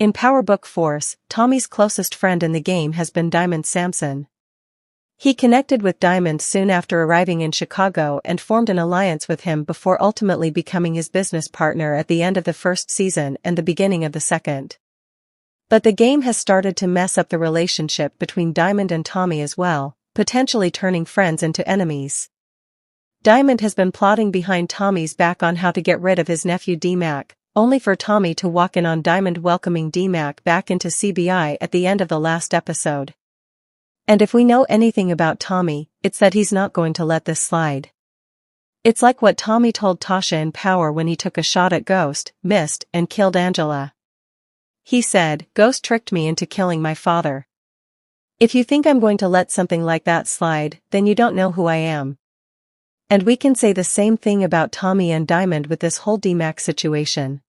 In Power Book Force, Tommy's closest friend in the game has been Diamond Sampson. He connected with Diamond soon after arriving in Chicago and formed an alliance with him before ultimately becoming his business partner at the end of the first season and the beginning of the second. But the game has started to mess up the relationship between Diamond and Tommy as well, potentially turning friends into enemies. Diamond has been plotting behind Tommy's back on how to get rid of his nephew D-Mac, only for Tommy to walk in on Diamond welcoming D-Mac back into CBI at the end of the last episode. And if we know anything about Tommy, it's that he's not going to let this slide. It's like what Tommy told Tasha in Power when he took a shot at Ghost, missed, and killed Angela. He said, "Ghost tricked me into killing my father. If you think I'm going to let something like that slide, then you don't know who I am." And we can say the same thing about Tommy and Diamond with this whole D-Mac situation.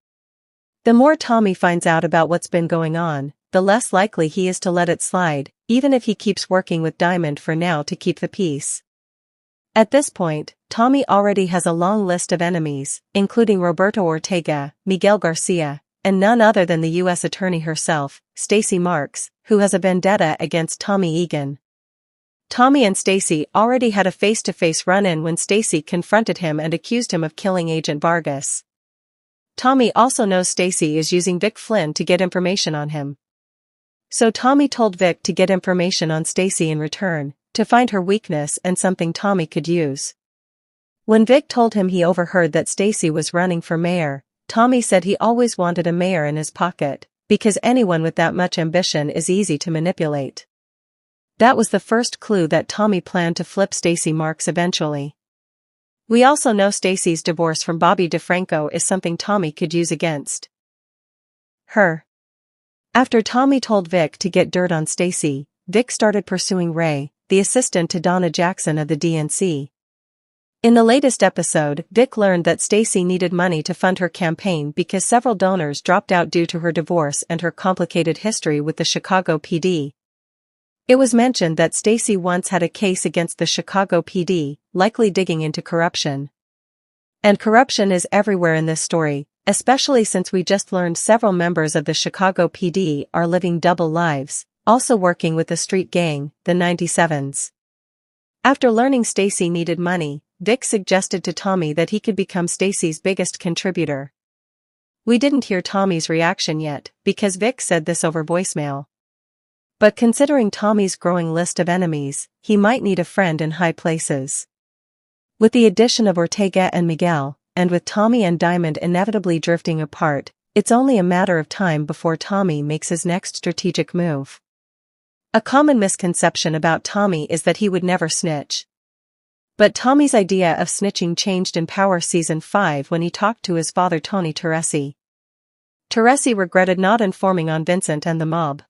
The more Tommy finds out about what's been going on, the less likely he is to let it slide, even if he keeps working with Diamond for now to keep the peace. At this point, Tommy already has a long list of enemies, including Roberto Ortega, Miguel Garcia, and none other than the U.S. Attorney herself, Stacey Marks, who has a vendetta against Tommy Egan. Tommy and Stacey already had a face-to-face run-in when Stacey confronted him and accused him of killing Agent Vargas. Tommy also knows Stacey is using Vic Flynn to get information on him. So Tommy told Vic to get information on Stacey in return, to find her weakness and something Tommy could use. When Vic told him he overheard that Stacey was running for mayor, Tommy said he always wanted a mayor in his pocket, because anyone with that much ambition is easy to manipulate. That was the first clue that Tommy planned to flip Stacey Marks eventually. We also know Stacey's divorce from Bobby DeFranco is something Tommy could use against her. After Tommy told Vic to get dirt on Stacey, Vic started pursuing Ray, the assistant to Donna Jackson of the DNC. In the latest episode, Vic learned that Stacey needed money to fund her campaign because several donors dropped out due to her divorce and her complicated history with the Chicago PD. It was mentioned that Stacey once had a case against the Chicago PD, likely digging into corruption. And corruption is everywhere in this story, especially since we just learned several members of the Chicago PD are living double lives, also working with the street gang, the 97s. After learning Stacey needed money, Vic suggested to Tommy that he could become Stacey's biggest contributor. We didn't hear Tommy's reaction yet, because Vic said this over voicemail. But considering Tommy's growing list of enemies, he might need a friend in high places. With the addition of Ortega and Miguel, and with Tommy and Diamond inevitably drifting apart, it's only a matter of time before Tommy makes his next strategic move. A common misconception about Tommy is that he would never snitch. But Tommy's idea of snitching changed in Power Season 5 when he talked to his father Tony Teresi. Teresi regretted not informing on Vincent and the mob.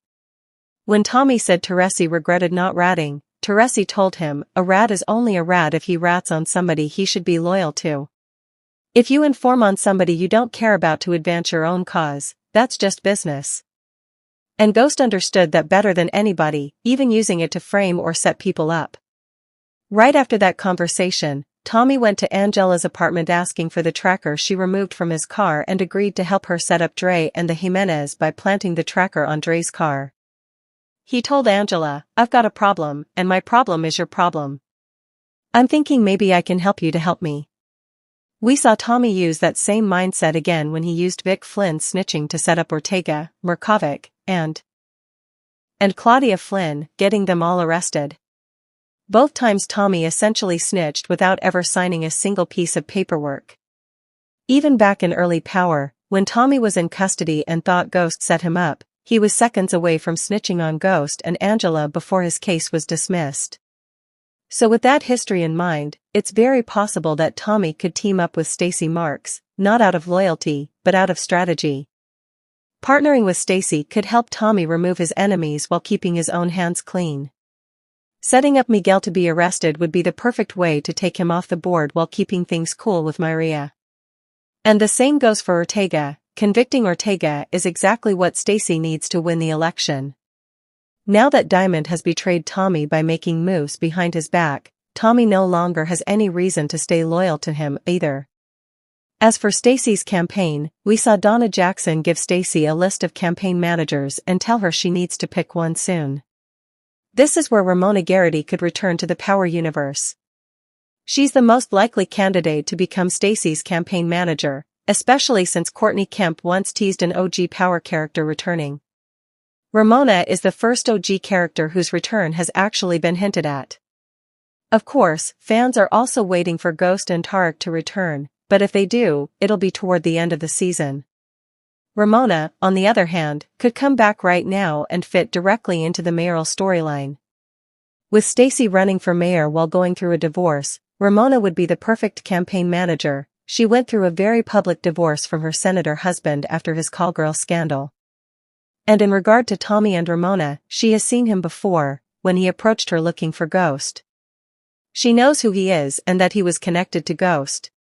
When Tommy said Teresi regretted not ratting, Teresi told him, "A rat is only a rat if he rats on somebody he should be loyal to. If you inform on somebody you don't care about to advance your own cause, that's just business." And Ghost understood that better than anybody, even using it to frame or set people up. Right after that conversation, Tommy went to Angela's apartment asking for the tracker she removed from his car and agreed to help her set up Dre and the Jimenez by planting the tracker on Dre's car. He told Angela, "I've got a problem, and my problem is your problem. I'm thinking maybe I can help you to help me." We saw Tommy use that same mindset again when he used Vic Flynn snitching to set up Ortega, Murkovic, and Claudia Flynn, getting them all arrested. Both times Tommy essentially snitched without ever signing a single piece of paperwork. Even back in early Power, when Tommy was in custody and thought Ghost set him up, he was seconds away from snitching on Ghost and Angela before his case was dismissed. So with that history in mind, it's very possible that Tommy could team up with Stacey Marks, not out of loyalty, but out of strategy. Partnering with Stacey could help Tommy remove his enemies while keeping his own hands clean. Setting up Miguel to be arrested would be the perfect way to take him off the board while keeping things cool with Maria. And the same goes for Ortega. Convicting Ortega is exactly what Stacey needs to win the election. Now that Diamond has betrayed Tommy by making moves behind his back, Tommy no longer has any reason to stay loyal to him either. As for Stacey's campaign, we saw Donna Jackson give Stacey a list of campaign managers and tell her she needs to pick one soon. This is where Ramona Garrity could return to the Power universe. She's the most likely candidate to become Stacey's campaign manager, especially since Courtney Kemp once teased an OG Power character returning. Ramona is the first OG character whose return has actually been hinted at. Of course, fans are also waiting for Ghost and Tarek to return, but if they do, it'll be toward the end of the season. Ramona, on the other hand, could come back right now and fit directly into the mayoral storyline. With Stacey running for mayor while going through a divorce, Ramona would be the perfect campaign manager. She went through a very public divorce from her senator husband after his callgirl scandal. And in regard to Tommy and Ramona, she has seen him before, when he approached her looking for Ghost. She knows who he is and that he was connected to Ghost.